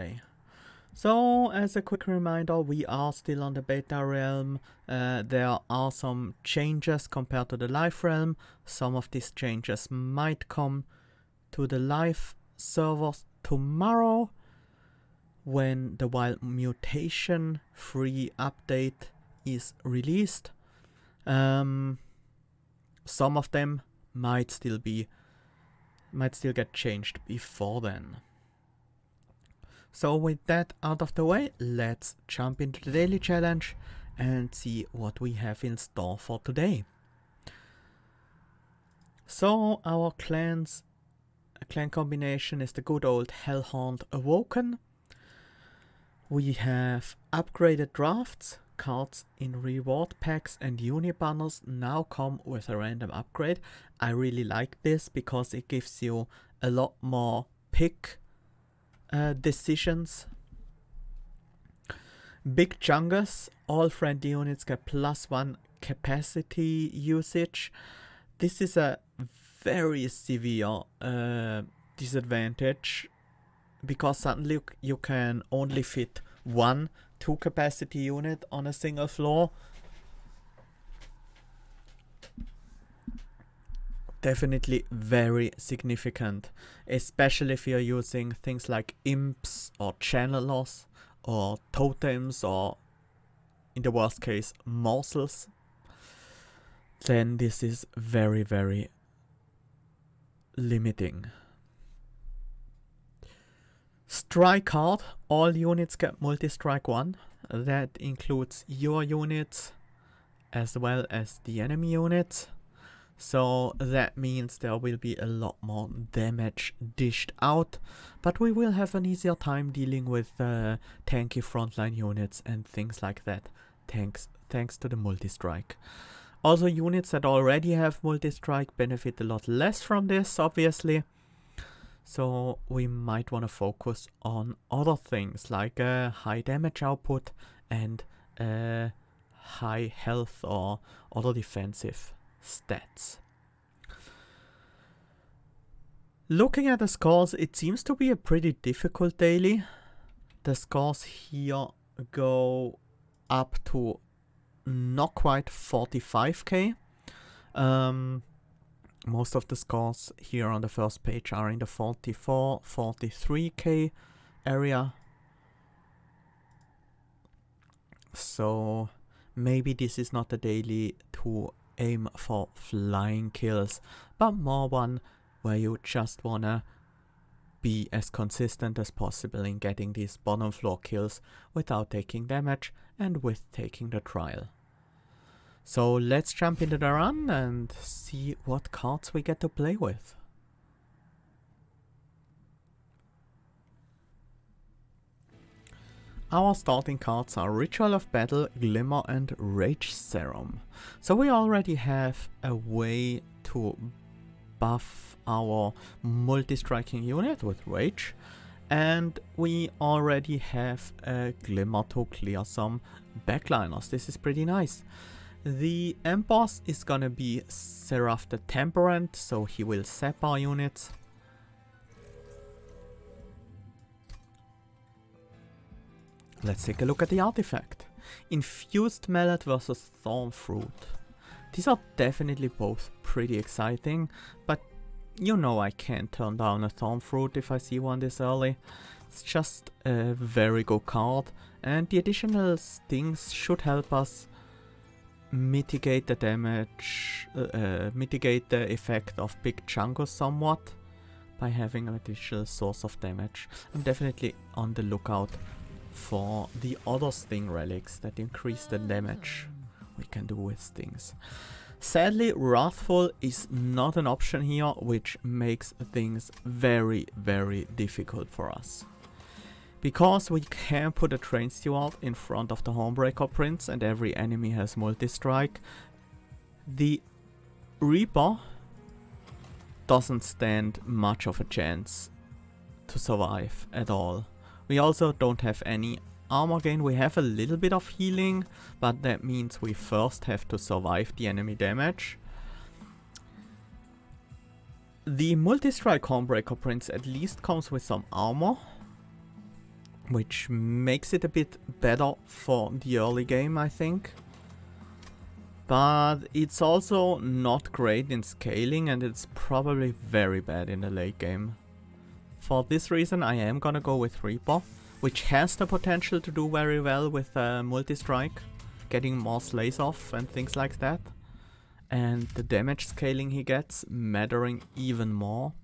Okay. So, as a quick reminder, we are still on the beta realm. There are some changes compared to the live realm. Some of these changes might come to the live servers tomorrow when the wild mutation free update is released. Some of them might still get changed before then. So with that out of the way, let's jump into the daily challenge and see what we have in store for today. So our clan combination is the good old Hellhorned Awoken. We have upgraded drafts. Cards in reward packs and uni banners now come with a random upgrade. I really like this because it gives you a lot more pick decisions. Big chungus, all friendly units get +1 capacity usage. This is a very severe disadvantage because suddenly you can only fit 1 2 capacity unit on a single floor. Definitely very significant, especially if you're using things like imps or channelers or totems or, in the worst case, morsels. Then this is very, very limiting. Strike card, all units get multi-strike 1. That includes your units as well as the enemy units. So that means there will be a lot more damage dished out, but we will have an easier time dealing with tanky frontline units and things like that, thanks to the multi-strike. Also, units that already have multi-strike benefit a lot less from this, obviously. So we might want to focus on other things like high damage output and high health or other defensive stats. Looking at the scores, it seems to be a pretty difficult daily. The scores here go up to not quite 45k. Most of the scores here on the first page are in the 44, 43k area. So maybe this is not a daily to aim for flying kills, but more one where you just wanna be as consistent as possible in getting these bottom floor kills without taking damage and with taking the trial. So let's jump into the run and see what cards we get to play with. Our starting cards are Ritual of Battle, Glimmer and Rage Serum. So we already have a way to buff our multi-striking unit with Rage, and we already have a Glimmer to clear some backliners. This is pretty nice. The end boss is gonna be Seraph the Temperant, so he will sap our units. Let's take a look at the artifact. Infused Mallet versus Thorn Fruit. These are definitely both pretty exciting, but you know I can't turn down a Thorn Fruit if I see one this early. It's just a very good card, and the additional stings should help us mitigate the damage, mitigate the effect of Big Chungus somewhat by having an additional source of damage. I'm definitely on the lookout for the other sting relics that increase the damage we can do with stings. Sadly, Wrathful is not an option here, which makes things very, very difficult for us. Because we can put a Train Steward in front of the Homebreaker Prince and every enemy has multi-strike, the Reaper doesn't stand much of a chance to survive at all. We also don't have any armor gain. We have a little bit of healing, but that means we first have to survive the enemy damage. The multi-strike Homebreaker Prince at least comes with some armor, which makes it a bit better for the early game, I think. But it's also not great in scaling, and it's probably very bad in the late game. For this reason, I am gonna go with Reaper, which has the potential to do very well with Multistrike, getting more slays off and things like that. And the damage scaling he gets mattering even more.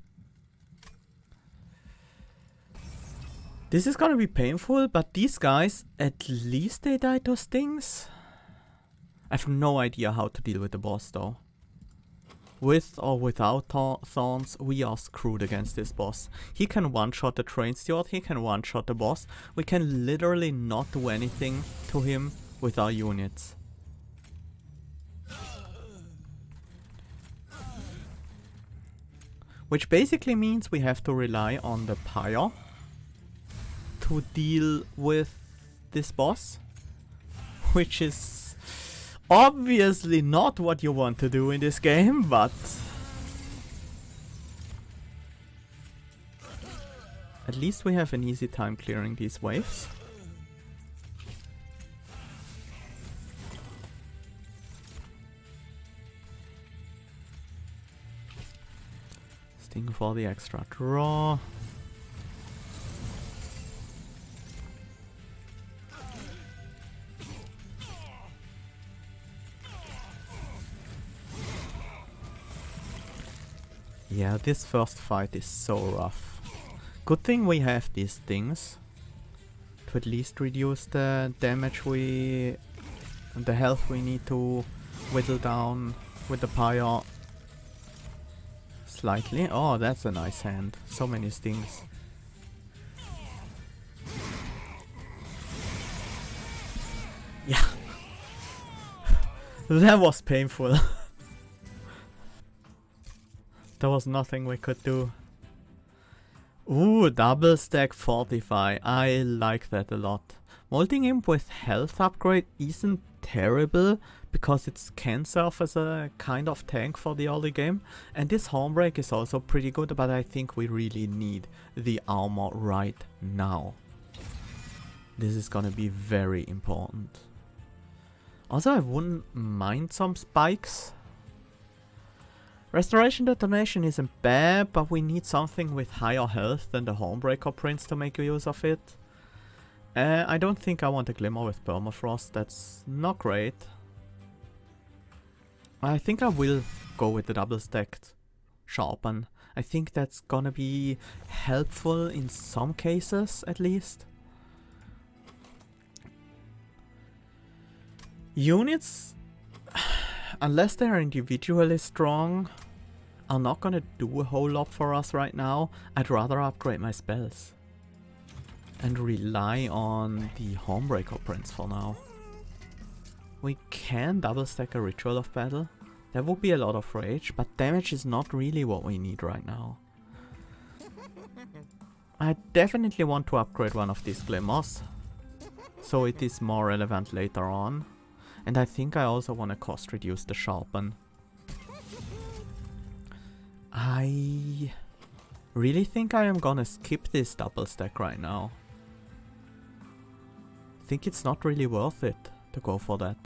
This is gonna be painful, but these guys, at least they died to stings. I have no idea how to deal with the boss though. With or without thorns, we are screwed against this boss. He can one-shot the train steward, he can one-shot the boss. We can literally not do anything to him with our units. Which basically means we have to rely on the pyre to deal with this boss. Which is obviously not what you want to do in this game, but at least we have an easy time clearing these waves. Sting for the extra draw. Yeah, this first fight is so rough. Good thing we have these things to at least reduce the damage the health we need to whittle down with the pyre slightly. Oh, that's a nice hand. So many stings. Yeah. That was painful. There was nothing we could do. Ooh, double stack Fortify. I like that a lot. Molding him with health upgrade isn't terrible because it can serve as a kind of tank for the early game. And this Hornbreak is also pretty good, but I think we really need the armor right now. This is gonna be very important. Also, I wouldn't mind some spikes. Restoration Detonation isn't bad, but we need something with higher health than the Hornbreaker Prince to make use of it. I don't think I want a Glimmer with Permafrost, that's not great. I think I will go with the double stacked Sharpen. I think that's gonna be helpful in some cases at least. Units, unless they are individually strong, are not gonna do a whole lot for us right now. I'd rather upgrade my spells and rely on the Hornbreaker Prince for now. We can double stack a Ritual of Battle. That would be a lot of rage, but damage is not really what we need right now. I definitely want to upgrade one of these Glimmers, so it is more relevant later on. And I think I also want to cost reduce the Sharpen. I really think I am gonna skip this double stack right now. I think it's not really worth it to go for that.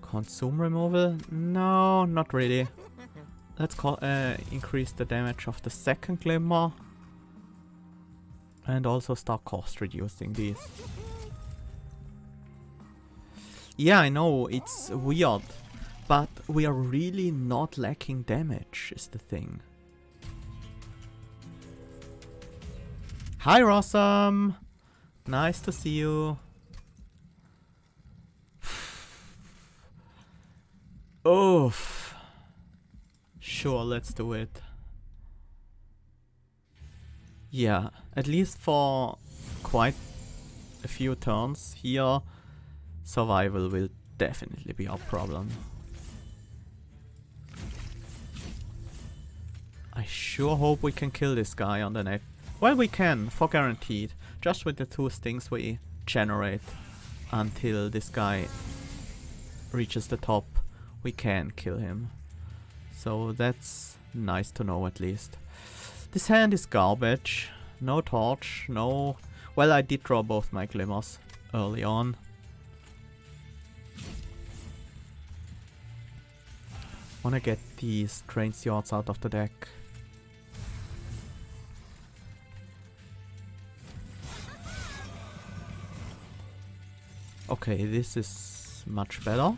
Consume removal? No, not really. Let's increase the damage of the second Glimmer. And also start cost reducing these. Yeah, I know, it's weird. But we are really not lacking damage, is the thing. Hi, Rossum! Nice to see you. Oof. Sure, let's do it. Yeah, at least for quite a few turns here, survival will definitely be our problem. I sure hope we can kill this guy on the next. Well, we can, for guaranteed. Just with the 2 stings we generate until this guy reaches the top, we can kill him. So that's nice to know at least. This hand is garbage. No torch, no... Well, I did draw both my glimmers early on. Wanna get these Train's Yards out of the deck. Okay, this is much better.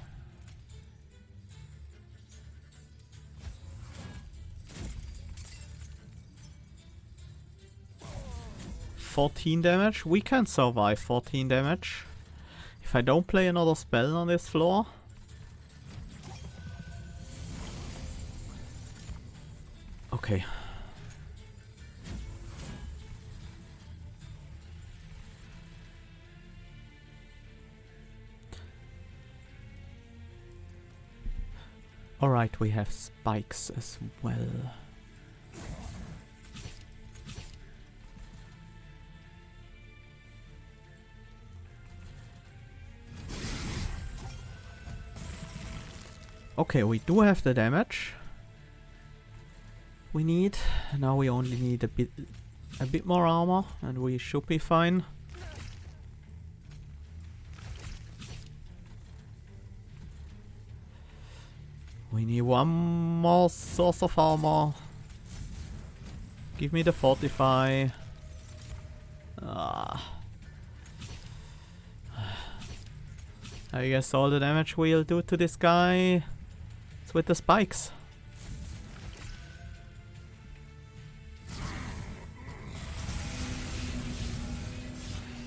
$14 damage. We can survive 14 damage. If I don't play another spell on this floor. Okay. Alright, we have spikes as well. Okay, we do have the damage we need. Now we only need a bit more armor and we should be fine. We need one more source of armor. Give me the fortify. I guess all the damage we'll do to this guy is with the spikes.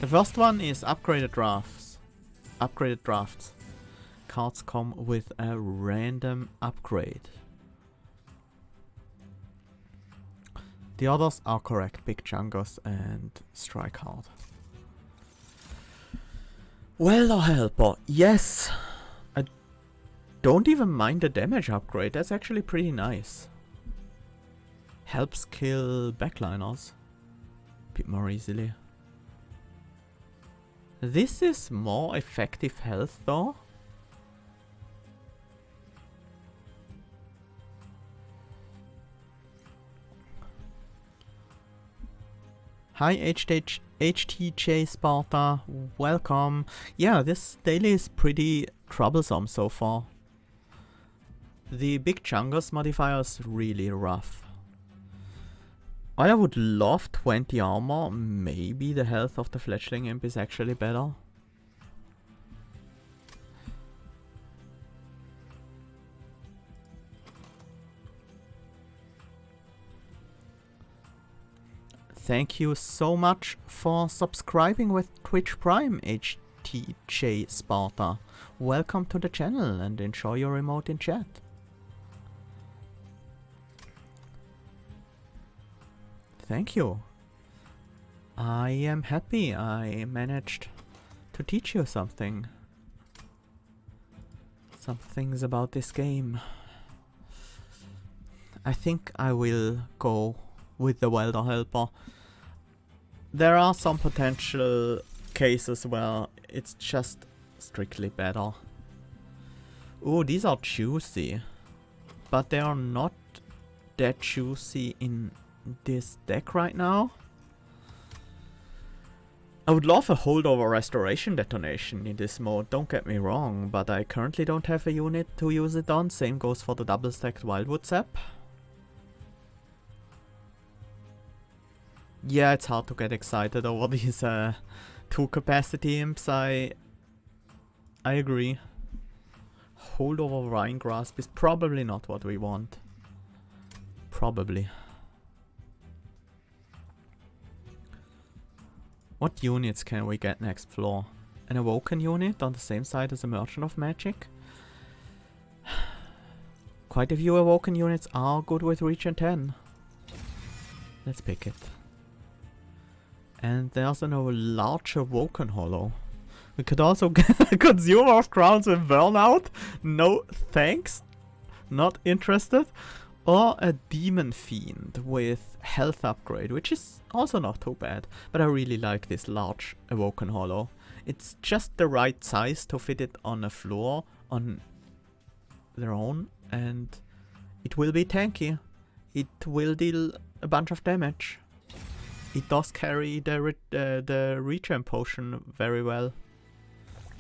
The first one is upgraded drafts. Upgraded drafts. Cards come with a random upgrade. The others are correct. Big Chungos and Strike Hard. Well, the helper. Yes. I don't even mind the damage upgrade. That's actually pretty nice. Helps kill backliners a bit more easily. This is more effective health though. Hi HTJ Sparta, welcome. Yeah, this daily is pretty troublesome so far. The Big Chungos modifier is really rough. I would love 20 armor, maybe the health of the Fledgling Imp is actually better. Thank you so much for subscribing with Twitch Prime, HTJ Sparta. Welcome to the channel and enjoy your emote in chat. Thank you. I am happy I managed to teach you something. Some things about this game. I think I will go with the Welder Helper. There are some potential cases where it's just strictly better. Ooh, these are juicy. But they are not that juicy in this deck right now. I would love a holdover restoration detonation in this mode, don't get me wrong, but I currently don't have a unit to use it on. Same goes for the double stacked Wildwood Sap. Yeah, it's hard to get excited over these 2 capacity imps, I agree. Holdover Vine Grasp is probably not what we want. Probably. What units can we get next floor? An Awoken unit on the same side as a Merchant of Magic? Quite a few Awoken units are good with Region 10. Let's pick it. And there's a large Awoken Hollow. We could also get a Consumer of Crowns with Burnout. No thanks. Not interested. Or a Demon Fiend with Health Upgrade, which is also not too bad. But I really like this large Awoken Hollow. It's just the right size to fit it on a floor on their own. And it will be tanky. It will deal a bunch of damage. it does carry the regen potion very well.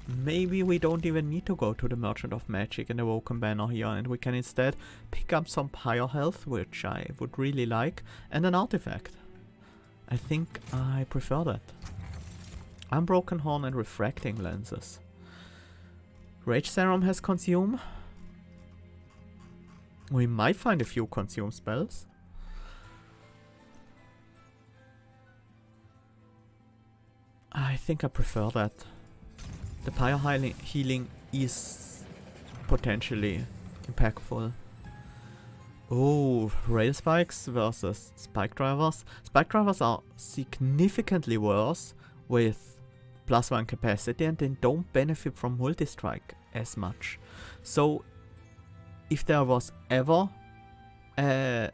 Maybe we don't even need to go to the Merchant of Magic and Awoken banner here, and we can instead pick up some Pyre Health, which I would really like, and an artifact. I think I prefer that. Unbroken Horn and Refracting Lenses. Rage Serum has Consume. We might find a few Consume spells. I think I prefer that. The Pyre healing is potentially impactful. Oh, Rail Spikes versus Spike Drivers. Spike Drivers are significantly worse with +1 capacity, and they don't benefit from Multistrike as much. So, if there was ever a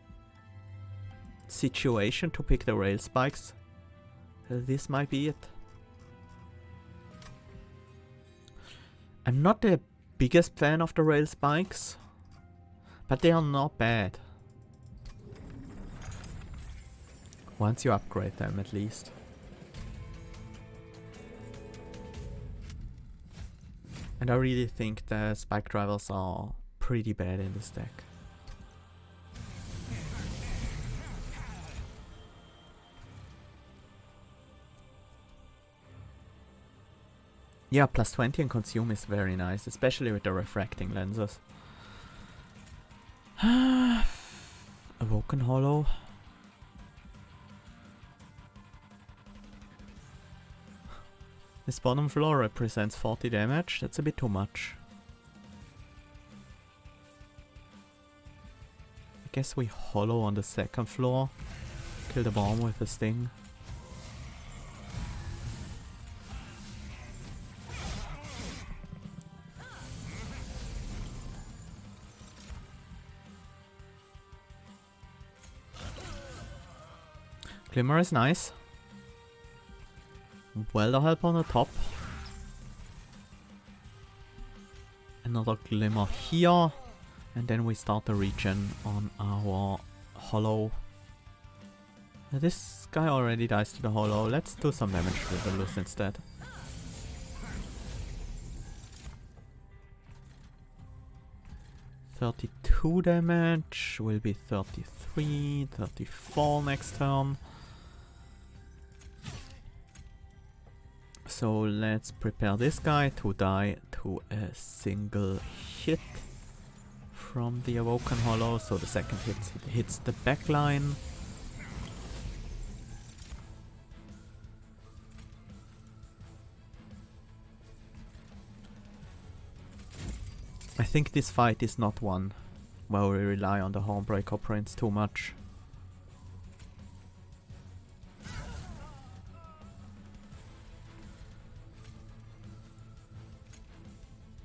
situation to pick the Rail Spikes, this might be it. I'm not the biggest fan of the Rail Spikes, but they are not bad. Once you upgrade them, at least. And I really think the Spike Drivers are pretty bad in this deck. Yeah, +20 and Consume is very nice, especially with the Refracting Lenses. Awoken Hollow. This bottom floor represents 40 damage, that's a bit too much. I guess we hollow on the second floor. Kill the bomb with a sting. Glimmer is nice. Welder Help on the top. Another Glimmer here. And then we start the regen on our Hollow. This guy already dies to the Hollow. Let's do some damage with the Luz instead. $32 damage. Will be 33, 34 next turn. So let's prepare this guy to die to a single hit from the Awoken Hollow. So the second hit hits the backline. I think this fight is not one where we rely on the Hornbreaker Prince too much.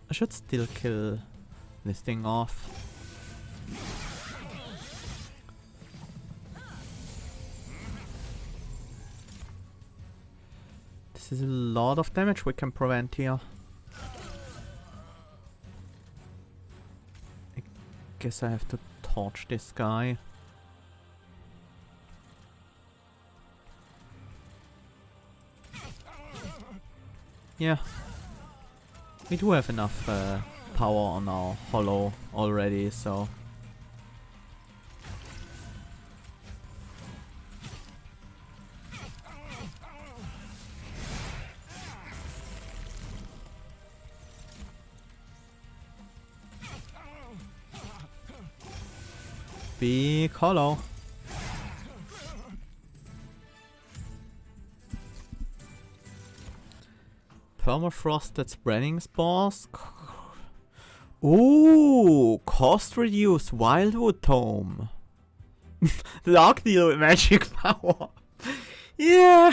I should still kill this thing off. This is a lot of damage we can prevent here. I guess I have to torch this guy. Yeah. We do have enough power on our Hollow already, so... Big Hollow. Permafrosted spreading spores. Ooh, cost reduced Wildwood Tome. Lock deal with magic power. Yeah.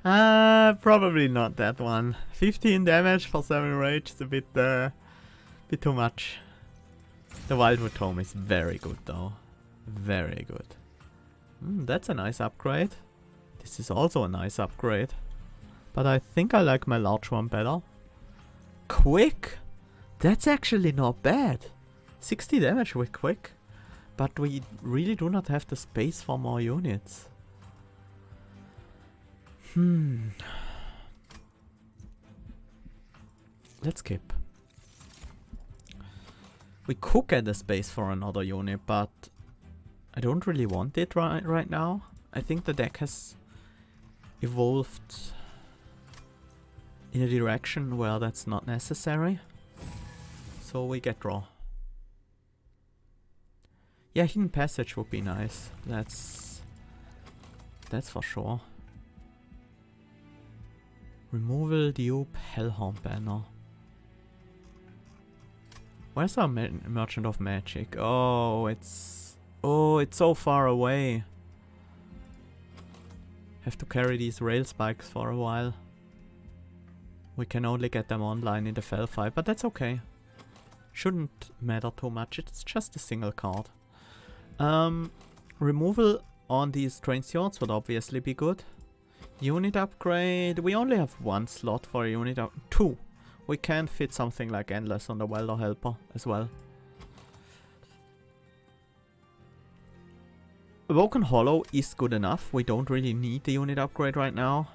Probably not that one. 15 damage for 7 rage is a bit too much. The Wildwood Tome is very good though. Very good. That's a nice upgrade. This is also a nice upgrade. But I think I like my large one better. Quick! That's actually not bad. 60 damage with quick. But we really do not have the space for more units. Let's skip. We could get a space for another unit, but I don't really want it right now. I think the deck has evolved in a direction where that's not necessary. So we get draw. Yeah, Hidden Passage would be nice. That's for sure. Removal, dupe, Hellhorned banner. Where's our Merchant of Magic? Oh, it's so far away. Have to carry these rail spikes for a while. We can only get them online in the fell fight, but that's okay. Shouldn't matter too much. It's just a single card. Removal on these train stewards would obviously be good. Unit upgrade. We only have one slot for a unit two. We can fit something like Endless on the Welder Helper as well. Awoken Hollow is good enough. We don't really need the unit upgrade right now.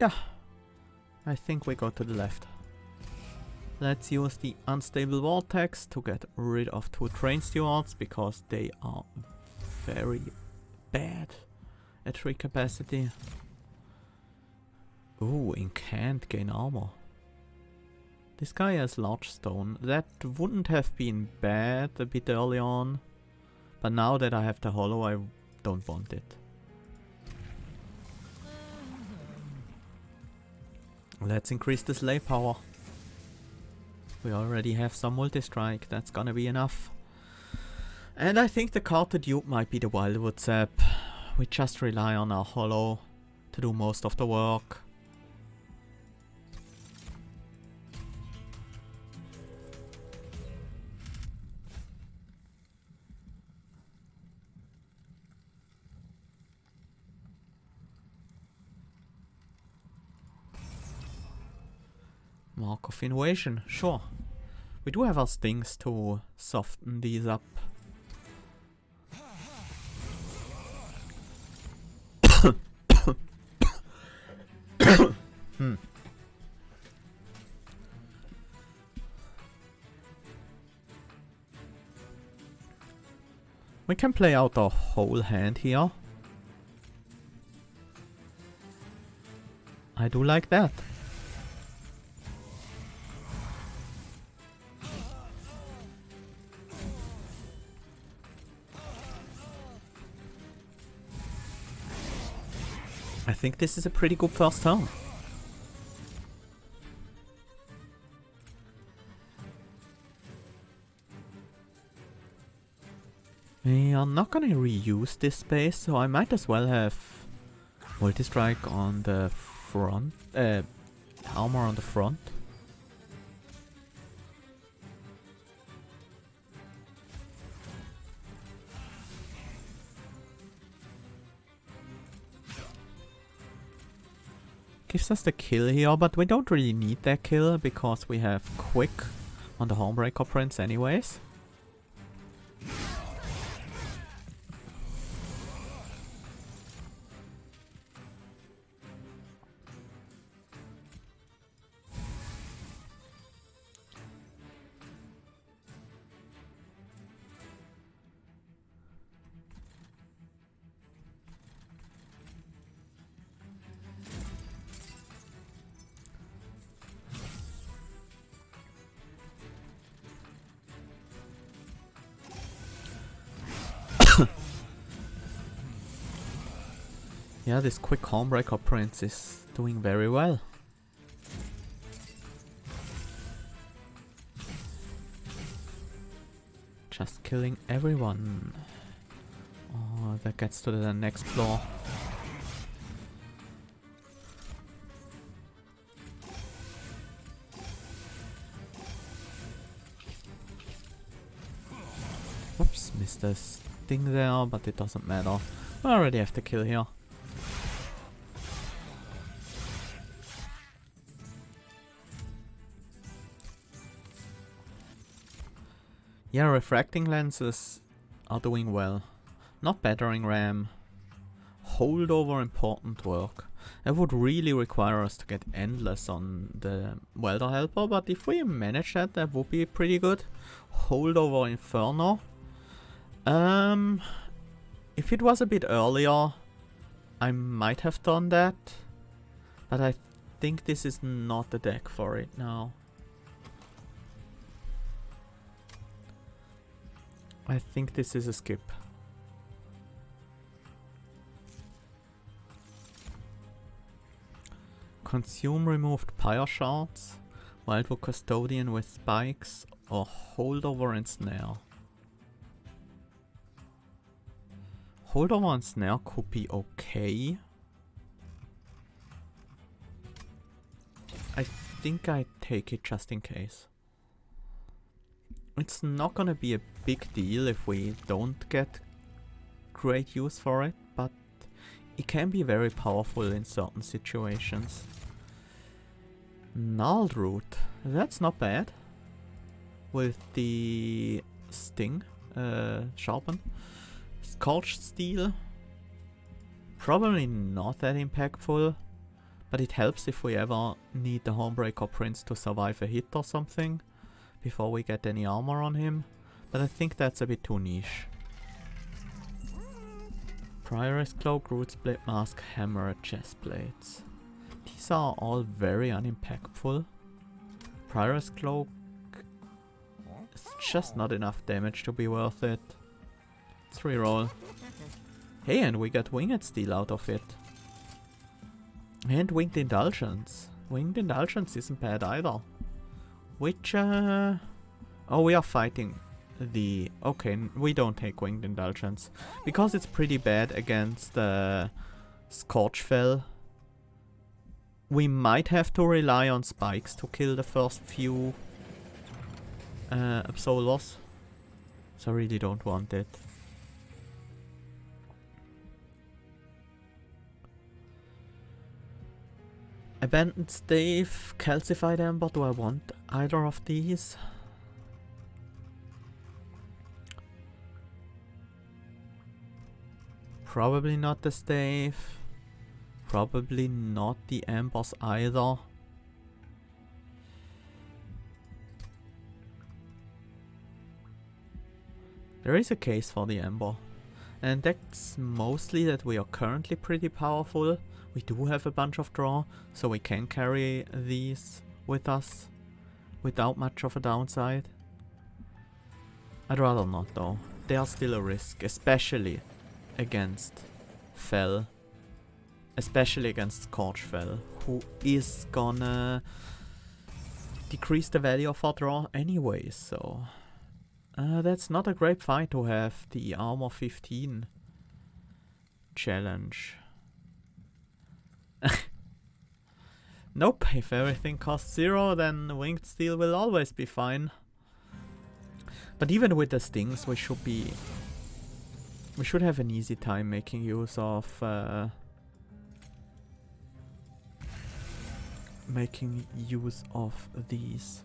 Yeah, I think we go to the left. Let's use the Unstable Vortex to get rid of 2 train stewards because they are very bad at 3 capacity. Ooh, Incant gain armor. This guy has Large Stone. That wouldn't have been bad a bit early on, but now that I have the Hollow, I don't want it. Let's increase the Slay power. We already have some Multistrike, that's gonna be enough. And I think the card to dupe might be the Wildwood Sap. We just rely on our Hollow to do most of the work. Mark of Invasion, sure. We do have our stings to soften these up. We can play out our whole hand here. I do like that. I think this is a pretty good first turn. We are not gonna reuse this space, so I might as well have Multistrike on the front, armor on the front. Gives us the kill here, but we don't really need that kill because we have Quick on the Homebreaker Prince anyways. Yeah, this Quick Homebreaker Prince is doing very well. Just killing everyone. Oh, that gets to the next floor. Whoops, missed a sting there, but it doesn't matter. We already have the kill here. Yeah, refracting lenses are doing well. Not battering ram. Holdover important work. It would really require us to get endless on the welder helper, but if we manage that, that would be pretty good. Holdover inferno. If it was a bit earlier, I might have done that, but I think this is not the deck for it now. I think this is a skip. Consume removed pyre shards, Wildwood Custodian with spikes, or Holdover and Snare. Holdover and Snare could be okay. I think I take it just in case. It's not gonna be a big deal if we don't get great use for it, but it can be very powerful in certain situations. Gnarled Root, that's not bad. With the Sting, Sharpen. Scorched Steel, probably not that impactful, but it helps if we ever need the Hornbreaker Prince to survive a hit or something before we get any armor on him, but I think that's a bit too niche. Prioress Cloak, Root Split Mask, Hammer, Chest Plates. These are all very unimpactful. Prioress Cloak is just not enough damage to be worth it. Let's reroll. Hey, and we got Winged Steel out of it. And Winged Indulgence. Winged Indulgence isn't bad either. Which, oh, we are fighting the... Okay, we don't take Winged Indulgence. Because it's pretty bad against Scorchfell. We might have to rely on spikes to kill the first few Absolvers. So I really don't want it. Abandoned Stave, Calcified Ember, do I want either of these? Probably not the Stave. Probably not the Embers either. There is a case for the Ember. And that's mostly that we are currently pretty powerful. We do have a bunch of draw, so we can carry these with us without much of a downside. I'd rather not though. They are still a risk, especially against Fell. Especially against Scorchfell, who is gonna decrease the value of our draw anyway, so... that's not a great fight to have the Armor 15 challenge. Nope, if everything costs 0, then Winged Steel will always be fine. But even with the stings, we should have an easy time making use of these.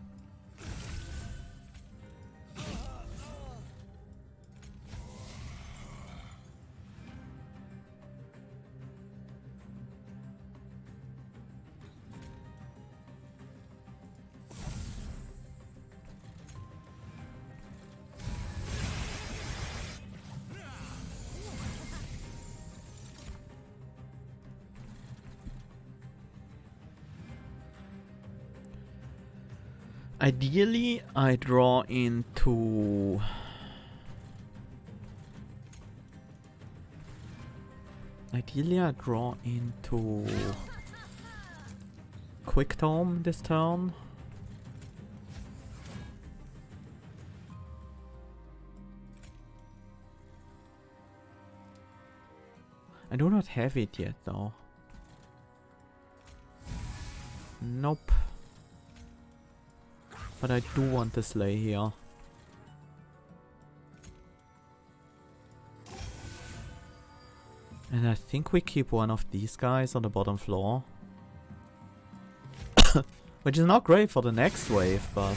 Ideally, I draw into... Quick Tome this turn. I do not have it yet though. Nope. But I do want to slay here. And I think we keep one of these guys on the bottom floor. Which is not great for the next wave, but...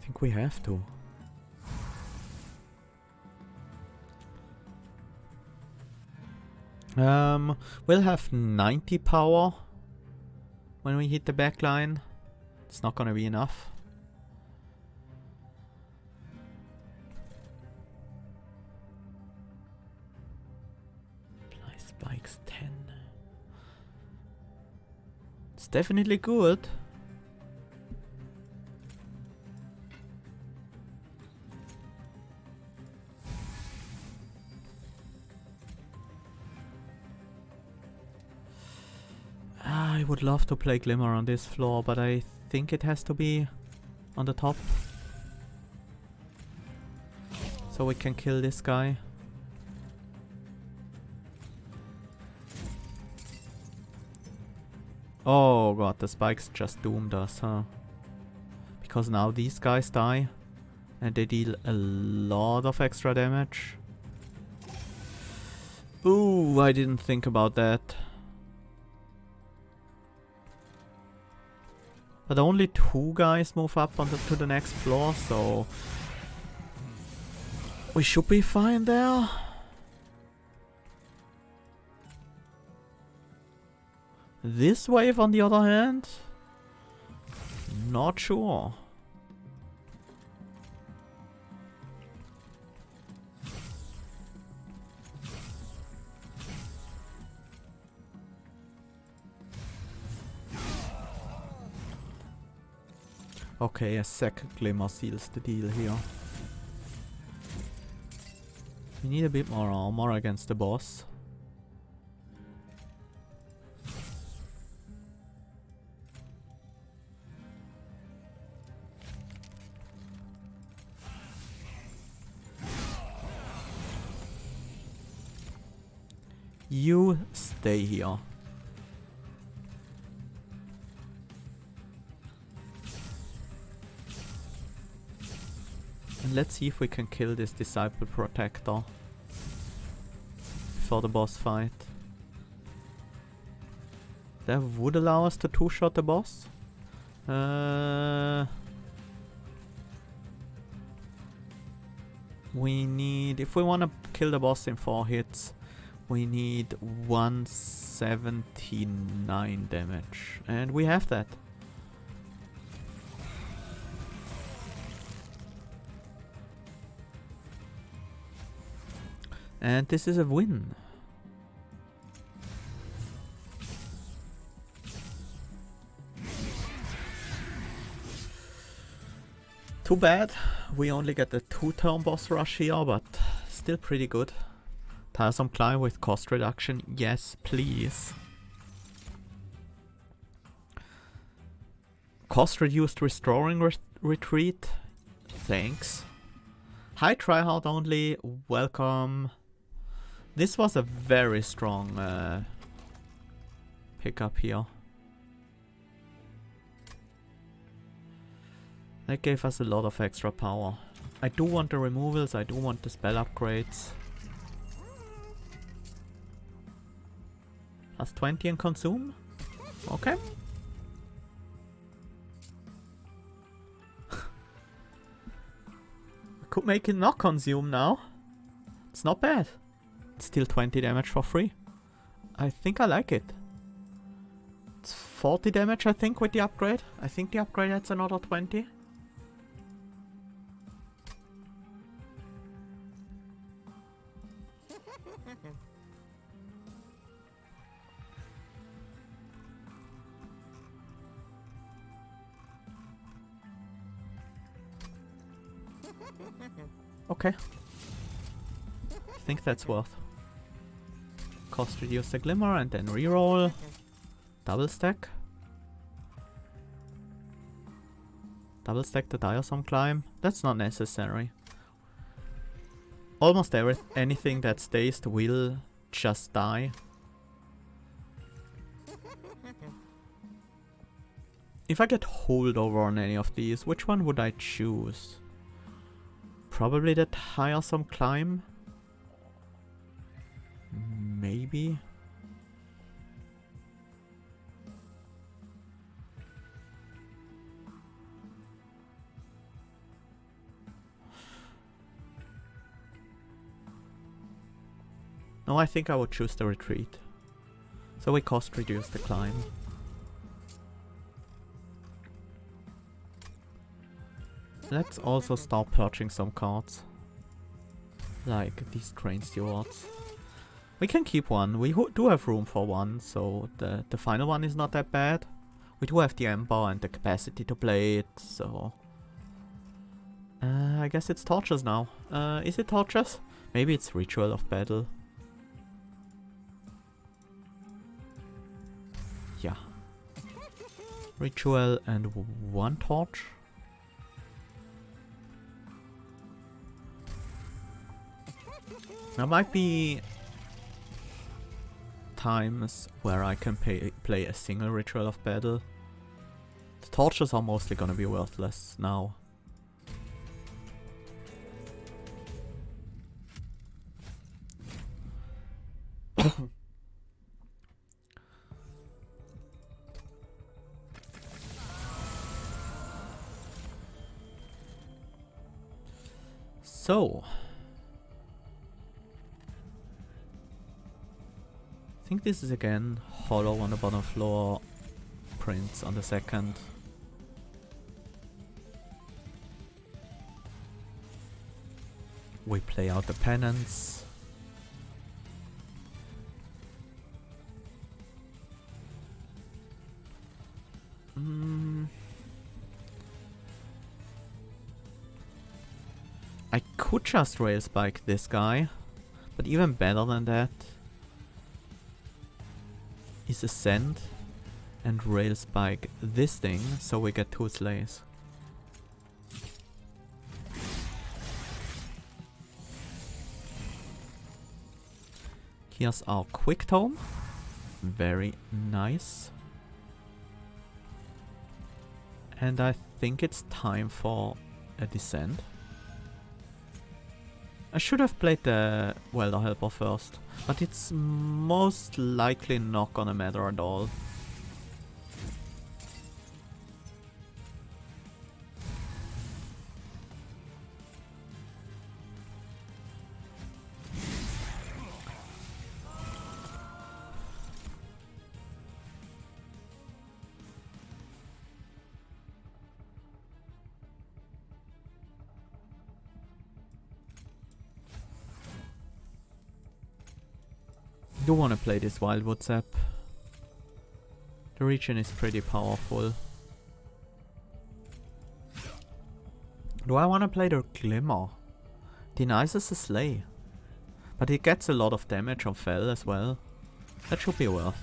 think we have to. We'll have 90 power when we hit the back line. It's not gonna be enough. Apply spikes 10. It's definitely good. I would love to play Glimmer on this floor, but I think it has to be on the top. So we can kill this guy. Oh god, the spikes just doomed us, huh? Because now these guys die and they deal a lot of extra damage. Ooh, I didn't think about that. But only 2 guys move up to the next floor, so we should be fine there. This wave, on the other hand, not sure. Okay, a second Glimmer seals the deal here. We need a bit more armor against the boss. You stay here. And let's see if we can kill this Disciple Protector before the boss fight. That would allow us to 2-shot the boss. We need, if we want to kill the boss in 4 hits, we need 179 damage. And we have that. And this is a win. Too bad we only get the 2-turn boss rush here, but still pretty good. Tiresome Climb with cost reduction, yes please. Cost reduced restoring retreat, thanks. High tryhard only, welcome. This was a very strong pickup here. That gave us a lot of extra power. I do want the removals, I do want the spell upgrades. Plus 20 and consume? Okay. Could make it not consume now. It's not bad. It's still 20 damage for free. I think I like it. It's 40 damage I think with the upgrade. I think the upgrade adds another 20. Okay. I think that's worth. Cost reduce the Glimmer and then reroll. Double stack. Double stack the Tiresome Climb. That's not necessary. Almost anything that stays will just die. If I get holdover on any of these, which one would I choose? Probably the Tiresome Climb. Maybe. No, I think I would choose the retreat. So we cost reduce the climb. Let's also start purging some cards. Like these train stewards. We can keep one. We do have room for one, so the final one is not that bad. We do have the Ember and the capacity to play it, so... I guess it's Torches now. Is it Torches? Maybe it's Ritual of Battle. Yeah. Ritual and one torch. There might be times where I can play a single Ritual of Battle. The torches are mostly gonna be worthless now. So, I think this is again hollow on the bottom floor, prints on the second. We play out the penance. I could just rail spike this guy, but even better than that is Ascend and rail spike this thing, so we get 2 slays. Here's our Quick Tome. Very nice. And I think it's time for a Descent. I should have played the Welder Helper first, but it's most likely not gonna matter at all. Do want to play this Wildwood Sap. The region is pretty powerful. Do I want to play the Glimmer? Denies a slay. But it gets a lot of damage on Fell as well. That should be worth.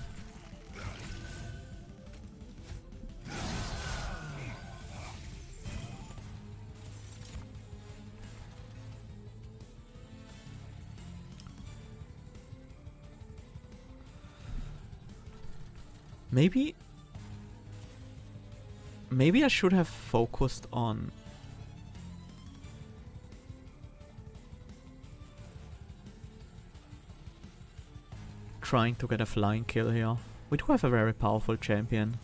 Maybe I should have focused on trying to get a flying kill here. We do have a very powerful champion.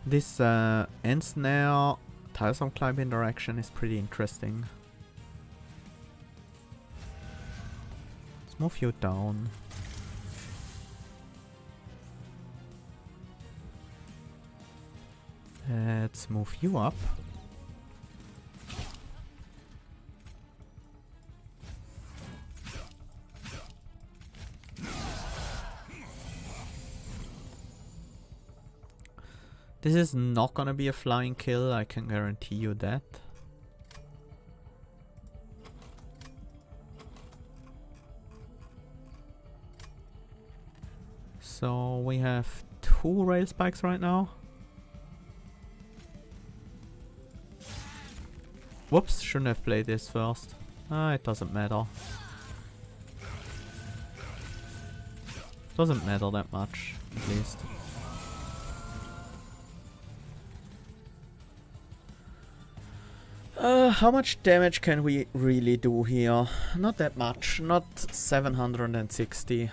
This end snare tiresome climb interaction is pretty interesting. Let's move you down. Let's move you up. This is not gonna be a flying kill, I can guarantee you that. So we have 2 rail spikes right now. Whoops, shouldn't have played this first. It doesn't matter. Doesn't matter that much, at least. How much damage can we really do here? Not that much, not 760.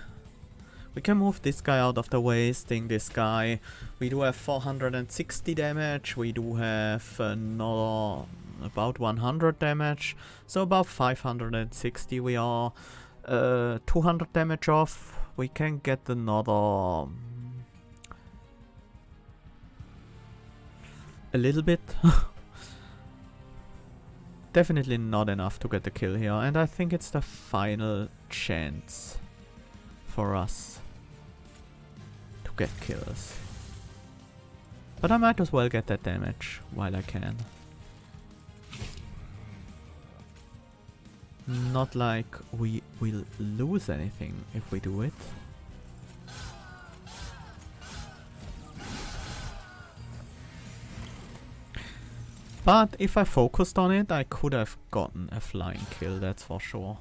We can move this guy out of the way, sting this guy. We do have 460 damage, we do have another about 100 damage, so about 560 we are. 200 damage off, we can get another... a little bit. Definitely not enough to get the kill here, and I think it's the final chance for us to get kills. But I might as well get that damage while I can. Not like we will lose anything if we do it. But if I focused on it, I could have gotten a flying kill, that's for sure.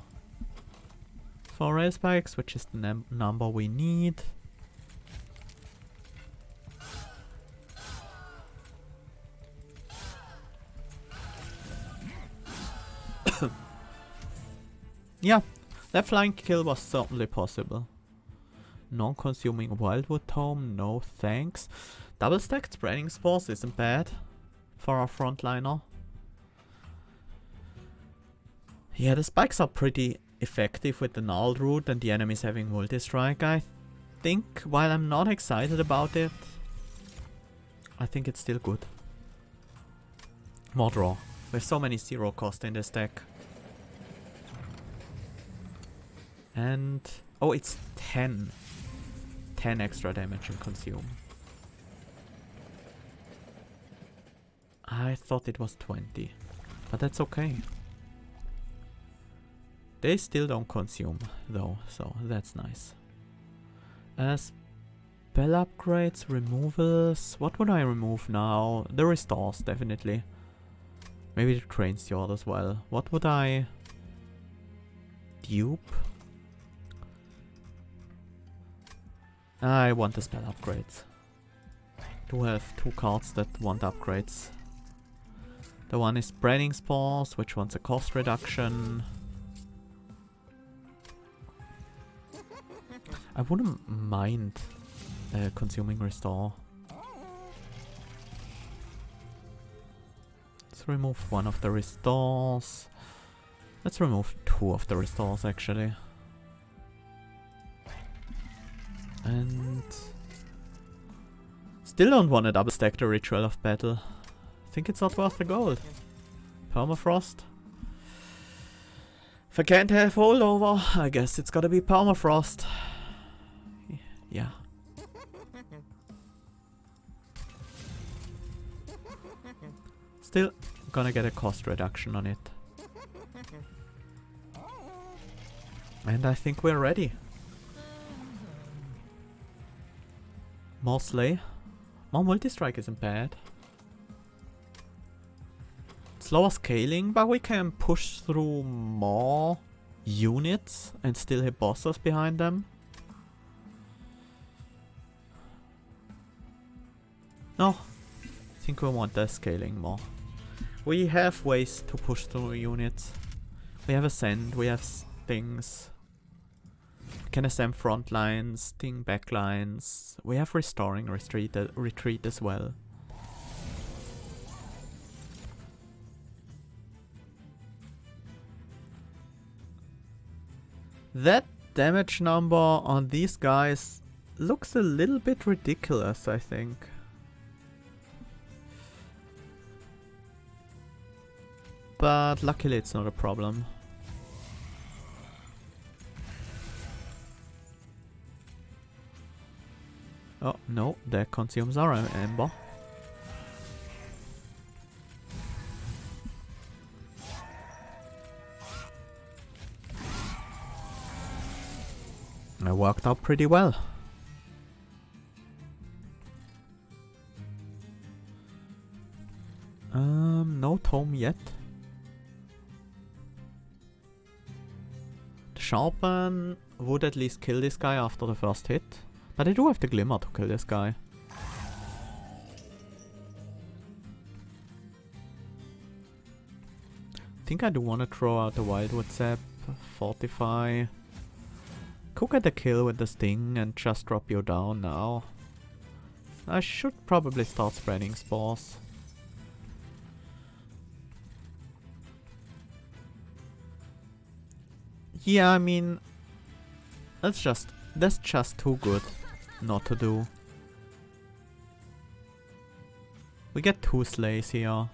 4 rail spikes, which is the number we need. Yeah, that flying kill was certainly possible. Non-consuming wildwood tome, no thanks. Double stacked spreading spores isn't bad for our frontliner. Yeah, the spikes are pretty effective with the gnarled root and the enemies having multi-strike. I think, while I'm not excited about it, I think it's still good. More draw. There's so many 0 cost in this deck. And... oh, it's 10. 10 extra damage in consume. I thought it was 20. But that's okay. They still don't consume, though, so that's nice. Spell upgrades, removals. What would I remove now? The restores, definitely. Maybe the train steward as well. What would I... dupe? I want the spell upgrades. Do have 2 cards that want upgrades. The one is Spreading Spores, which wants a cost reduction. I wouldn't mind consuming Restore. Let's remove 1 of the Restores. Let's remove 2 of the Restores, actually. And... still don't want to double stack the Ritual of Battle. I think it's not worth the gold. Permafrost. If I can't have holdover, I guess it's gotta be Permafrost. Yeah. Still gonna get a cost reduction on it. And I think we're ready. More Slay. More Multistrike isn't bad. Slower scaling, but we can push through more units and still hit bosses behind them. No, I think we want the scaling more. We have ways to push through units. We have Ascend, we have Stings. We can ascend front lines, Sting back lines. We have Restoring Retreat as well. That damage number on these guys looks a little bit ridiculous, I think. But luckily it's not a problem. Oh no, that consumes our Ember. It worked out pretty well. No tome yet. The Sharpen would at least kill this guy after the first hit. But I do have the Glimmer to kill this guy. think I do want to throw out the Wildwood Sap, Fortify. Could get the kill with the Sting and just drop you down now. I should probably start spreading spores. Yeah, I mean, that's just too good not to do. We get 2 slays here.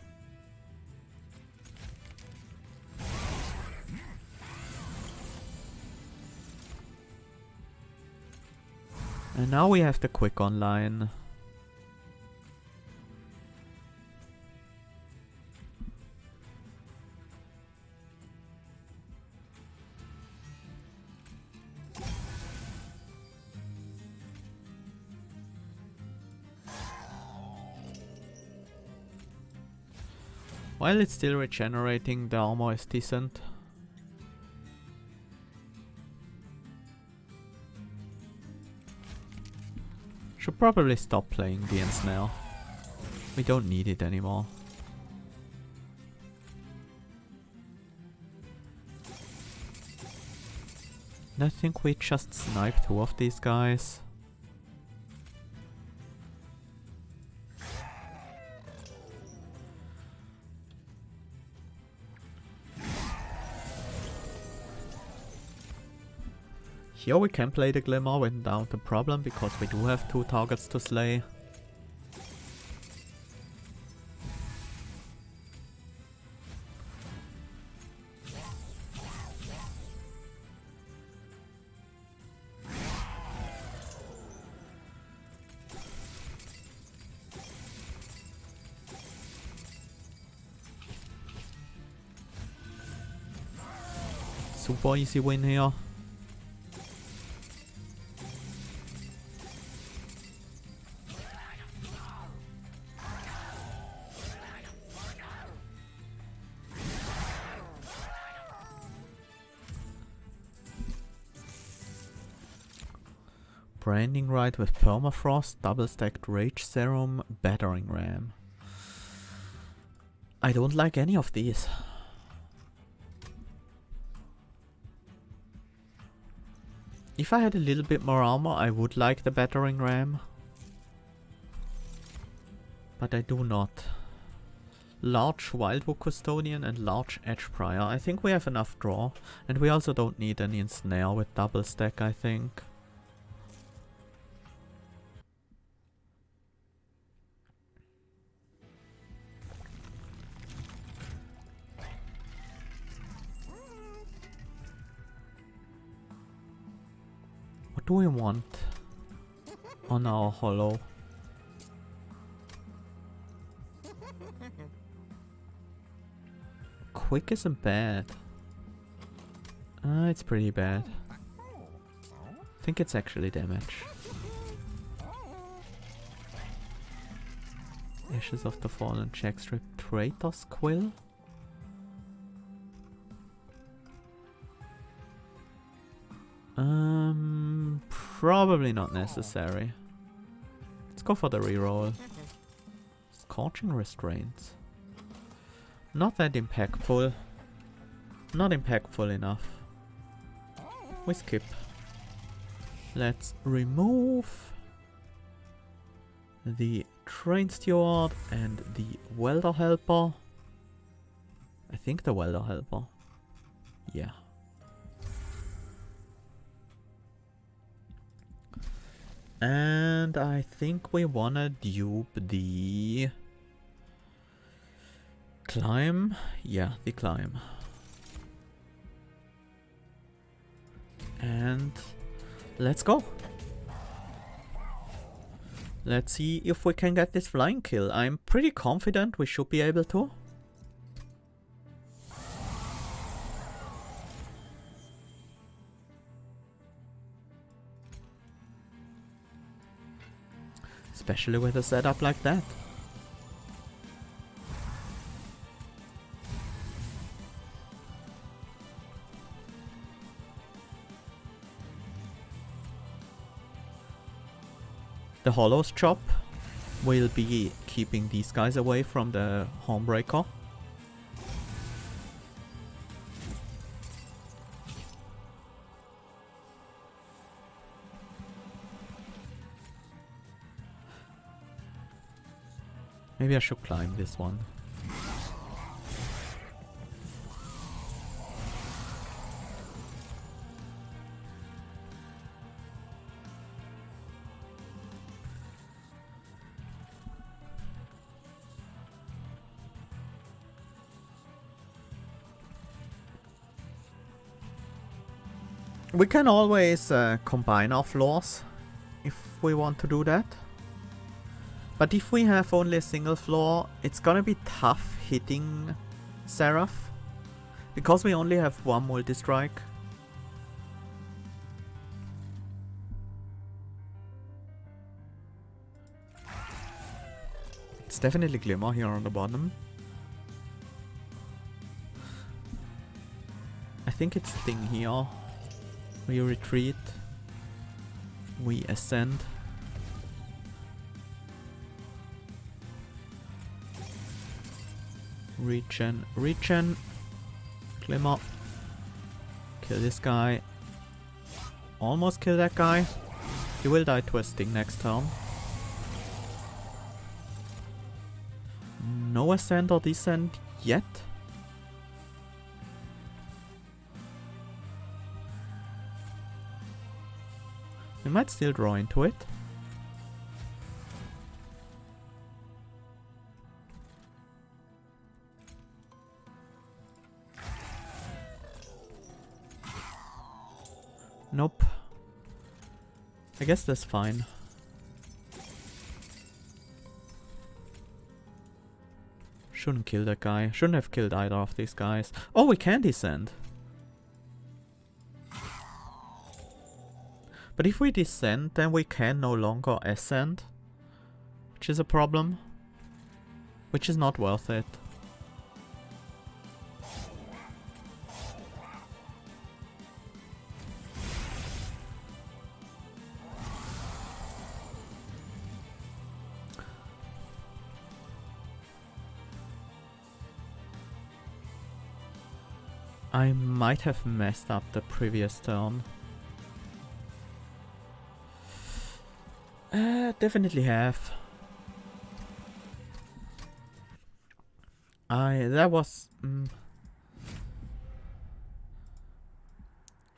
And now we have the quick online. While it's still regenerating, the armor is decent. Should probably stop playing the Ensnare. We don't need it anymore. And I think we just sniped 2 of these guys. Here we can play the Glimmer without a problem, because we do have 2 targets to slay. Super easy win here. Branding Rite with Permafrost, double stacked Rage Serum, Battering Ram. I don't like any of these. If I had a little bit more armor, I would like the Battering Ram. But I do not. Large Wildwood Custodian and large Edge Prior. I think we have enough draw. And we also don't need any Ensnare with double stack, I think. What do we want on our holo? Quick isn't bad. It's pretty bad. I think it's actually damage. Ashes of the Fallen, Checkstrip, Traitor's Quill. Probably not necessary. Let's go for the reroll. Scorching Restraints. Not that impactful. Not impactful enough. We skip. Let's remove the Train Steward and the Welder Helper. I think the Welder Helper. Yeah. And I think we wanna dupe the Climb. Yeah, the Climb. And let's go. Let's see if we can get this flying kill. I'm pretty confident we should be able to. Especially with a setup like that. The Hollow's Chop will be keeping these guys away from the Homebreaker. Maybe I should climb this one. We can always combine our floors if we want to do that. But if we have only a single floor, it's gonna be tough hitting Seraph. Because we only have one multi-strike. It's definitely Glimmer here on the bottom. I think it's Sting here. We retreat. We ascend. Regen, regen. Glimmer. Kill this guy. Almost kill that guy. He will die to a Sting next turn. No ascend or descend yet. We might still draw into it. Nope. I guess that's fine. Shouldn't kill that guy. Shouldn't have killed either of these guys. Oh, we can descend. But if we descend, then we can no longer ascend. Which is a problem. Which is not worth it. I might have messed up the previous turn. Definitely have. That was...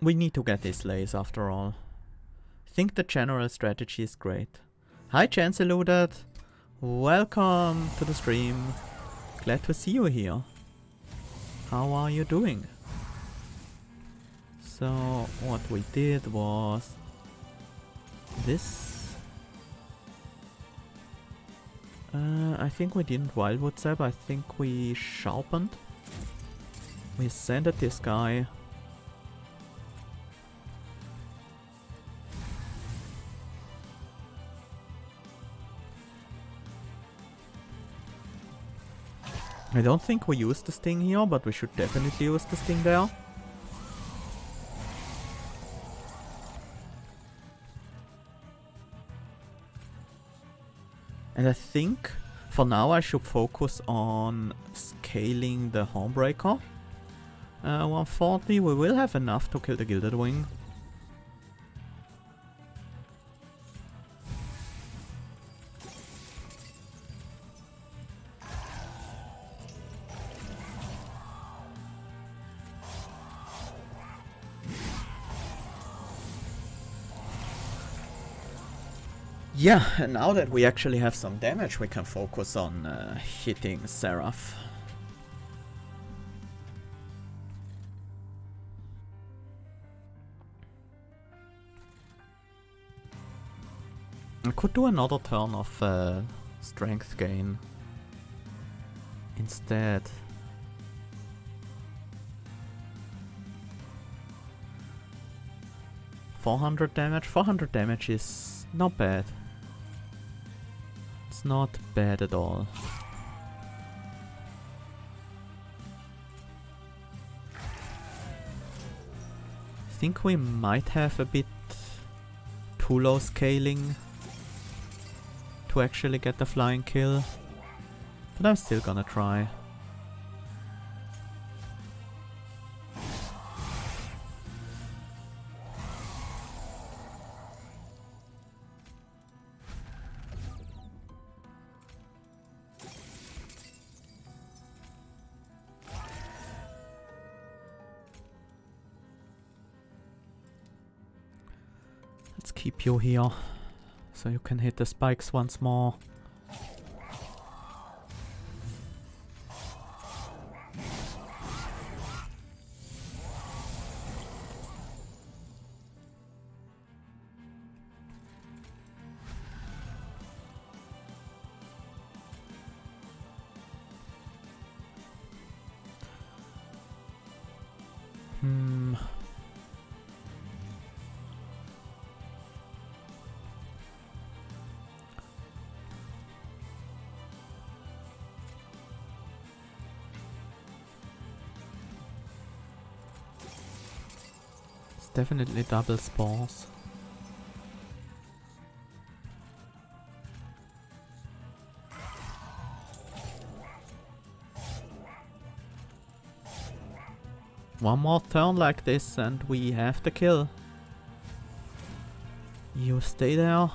We need to get this lace after all. I think the general strategy is great. Hi Chance Eluded. Welcome to the stream. Glad to see you here. How are you doing? So what we did was this. I think we didn't Wildwood Zap, I think we sharpened. We ascended this guy. I don't think we used the Sting here, but we should definitely use the Sting there. And I think for now I should focus on scaling the Hornbreaker. 140, we will have enough to kill the Gilded Wing. Yeah, and now that we actually have some damage, we can focus on hitting Seraph. I could do another turn of strength gain instead. $400 damage? 400 damage is not bad. It's not bad at all. I think we might have a bit too low scaling to actually get the flying kill, but I'm still gonna try. Let's keep you here, so you can hit the spikes once more. Definitely double spores. One more turn like this and we have the kill. You stay there.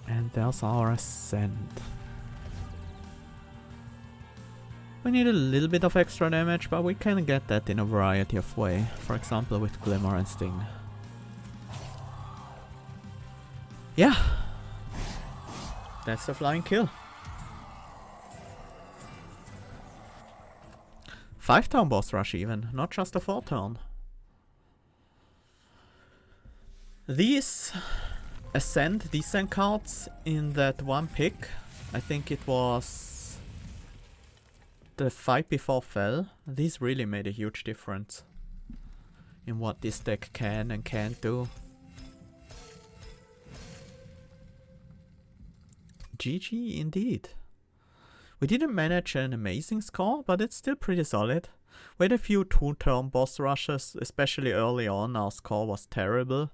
And there's our ascent. We need a little bit of extra damage, but we can get that in a variety of ways. For example, with Glimmer and Sting. Yeah. That's the flying kill. 5-turn boss rush even, not just a 4-turn. These ascent descent cards in that one pick, I think it was the fight before Fell, these really made a huge difference in what this deck can and can't do. GG indeed. We didn't manage an amazing score, but it's still pretty solid. We had a few 2-turn boss rushes, especially early on. Our score was terrible.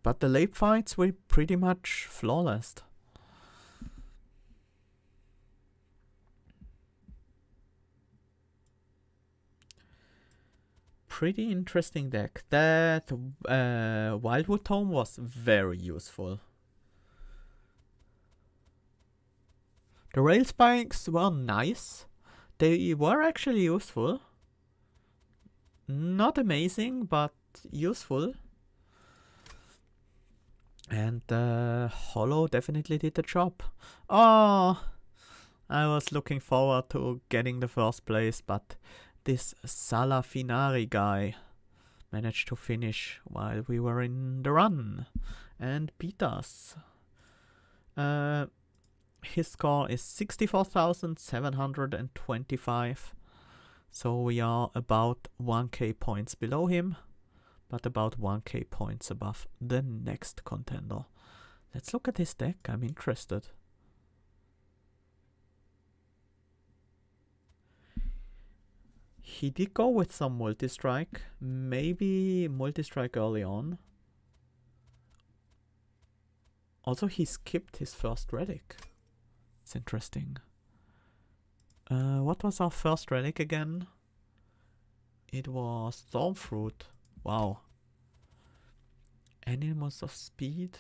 But the late fights were pretty much flawless. Pretty interesting deck. That Wildwood Tome was very useful. The rail spikes were nice. They were actually useful. Not amazing, but useful. And Hollow definitely did the job. Oh, I was looking forward to getting the first place, but this Salafinari guy managed to finish while we were in the run and beat us. His score is 64,725. So we are about 1k points below him, but about 1k points above the next contender. Let's look at his deck, I'm interested. He did go with some Multistrike, maybe Multistrike early on. Also he skipped his first relic. It's interesting. What was our first relic again? It was Stormfruit. Wow. Animals of Speed.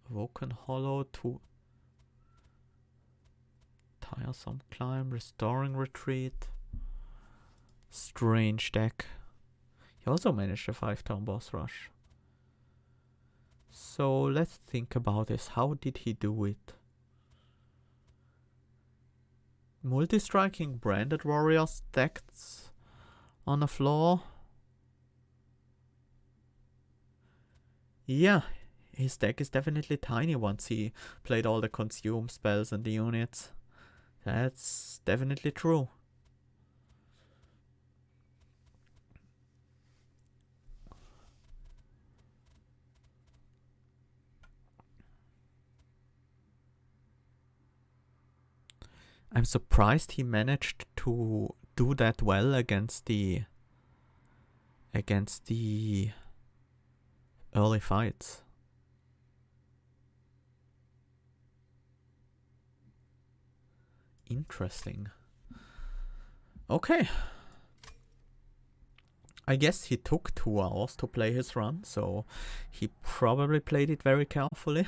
Awoken Hollow to Tiresome Climb. Restoring Retreat. Strange deck. He also managed a 5-turn boss rush. So let's think about this. How did he do it? Multistriking branded warriors stacked on the floor. Yeah, his deck is definitely tiny once he played all the consume spells and the units. That's definitely true. I'm surprised he managed to do that well against the early fights. Interesting. Okay. I guess he took 2 hours to play his run, so he probably played it very carefully.